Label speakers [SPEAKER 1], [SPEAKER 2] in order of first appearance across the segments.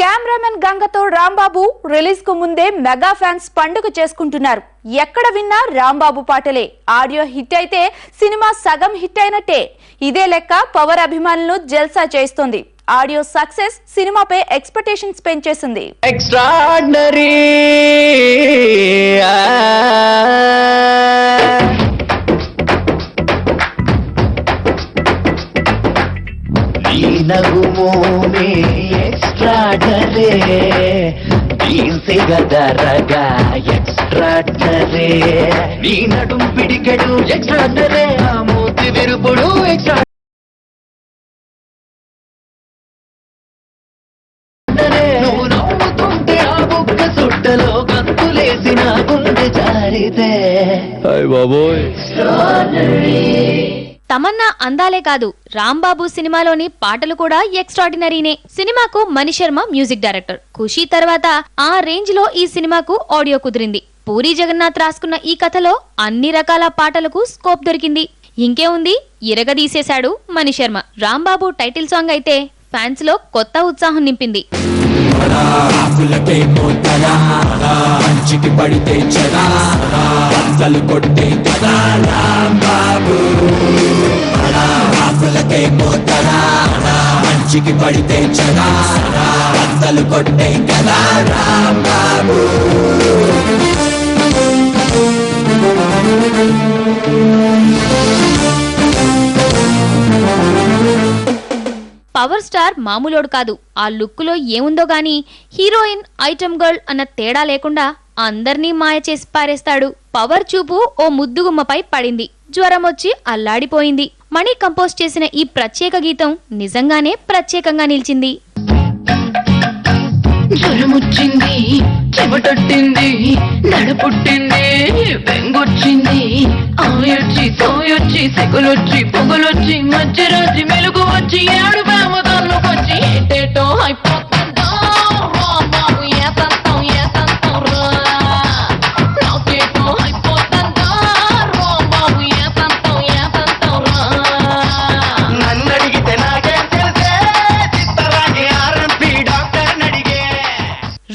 [SPEAKER 1] Cameraman గంగతో Rambabu release కు ముందే mega fans పండుగ చేసుకుంటున్నారు. ఎక్కడ విన్నా రాంబాబు పాటలే. ఆడియో హిట్ అయితే సినిమా సగం హిట్ అయినట్టే. ఇదే లెక్క పవర్ అభిమానులను జల్సా చేస్తుంది. ఆడియో సక్సెస్ సినిమాపై ఎక్స్పెక్టేషన్స్ పెంచేసింది.
[SPEAKER 2] ఎక్స్ట్రార్డినరీ నగుమోనే ఎక్స్ట్రార్డినరీ దీన్సే గదరగా ఎక్స్ట్రార్డినరీ నీ నడుం పిడికెడు ఎక్స్ట్రార్డినరీ ఆ మూతి విరుపుడు ఎక్స్ట్రార్డినరీ నువ్వు నవ్వుతుంటే ఆ బుక్క సుట్టలో గంతులేసిన గుండె జారితే హాయ్ బాబోయ్.
[SPEAKER 3] తమన్నా అందాలే కాదు, రాంబాబు సినిమాలోని పాటలు కూడా ఎక్స్ట్రాడినరీనే. సినిమాకు మణి శర్మ మ్యూజిక్ డైరెక్టర్. ఖుషీ తర్వాత ఆ రేంజ్ లో ఈ సినిమాకు ఆడియో కుదిరింది. పూరి జగన్నాథ్ రాసుకున్న ఈ కథలో అన్ని రకాల పాటలకు స్కోప్ దొరికింది. ఇంకే ఉంది, ఇరగదీసేశాడు మణి శర్మ. రాంబాబు టైటిల్ సాంగ్ అయితే ఫ్యాన్స్ లో కొత్త ఉత్సాహం నింపింది.
[SPEAKER 4] మంచికి పడితే చదా బద్దలు కొట్టే కదా రాంబాబు.
[SPEAKER 3] పవర్ స్టార్ మామూలోడు కాదు. ఆ లుక్ లో ఏముందో గానీ హీరోయిన్ ఐటమ్ గర్ల్ అన్న తేడా లేకుండా అందర్నీ మాయ చేసి పారేస్తాడు. పవర్ చూపు ఓ ముద్దుగుమ్మపై పడింది. జ్వరం వచ్చి అల్లాడిపోయింది. మణి కంపోజ్ చేసిన ఈ ప్రత్యేక గీతం నిజంగానే ప్రత్యేకంగా నిలిచింది.
[SPEAKER 5] జ్వరమొచ్చింది, చెమటొట్టింది, నడపుట్టింది, బెంగొచ్చింది, ఆయొచ్చి సోయొచ్చి సెగులొచ్చి పొగలొచ్చి మధ్యరాత్రి మెలుగు వచ్చి ఏడు ప్రేమ కన్నుకొచ్చి ఏటేటో అయిపోతుందో బాబు ఏతంతం ఏతంతం రా నాకేటో అయిపోతుందో బాబు ఏతంతం ఏతంతం రా.
[SPEAKER 2] నన్ను అడిగితే నాకేం తెలిసే చిత్తరాని ఆర్ఎంపీ డాక్టర్ నడిగే.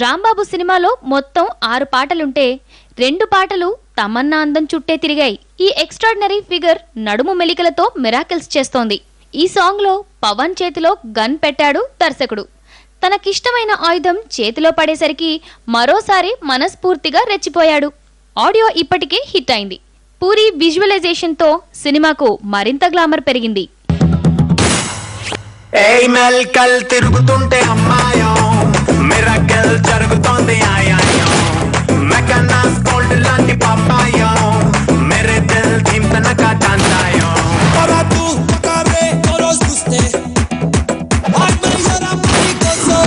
[SPEAKER 3] రాంబాబు సినిమాలో మొత్తం 6 పాటలుంటే 2 పాటలు తమన్నా అందం చుట్టే తిరిగాయి. ఈ ఎక్స్ట్రాడినరీ ఫిగర్ నడుము మెలికలతో మిరాకిల్స్ చేస్తోంది. ఈ సాంగ్ లో పవన్ చేతిలో గన్ పెట్టాడు దర్శకుడు. తనకిష్టమైన ఆయుధం చేతిలో పడేసరికి మరోసారి మనస్ఫూర్తిగా రెచ్చిపోయాడు. ఆడియో ఇప్పటికే హిట్ అయింది. పూరి విజువలైజేషన్ తో సినిమాకు మరింత గ్లామర్ పెరిగింది.
[SPEAKER 4] మెల్కల్ తిరుగుతుంటే అమ్మాయో మిరాకిల్ జరుగుతోంది ఆయాయో మెకనాస్ గోల్డ్ లాంటి పాపాయో మేరే దిల్ థీమ్ తనకా చాందాయో para tu cabe todos guste ay me llora muy gozo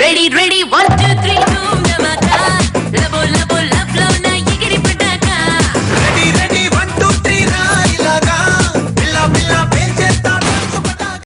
[SPEAKER 5] Ready, 1, 2, 3, 2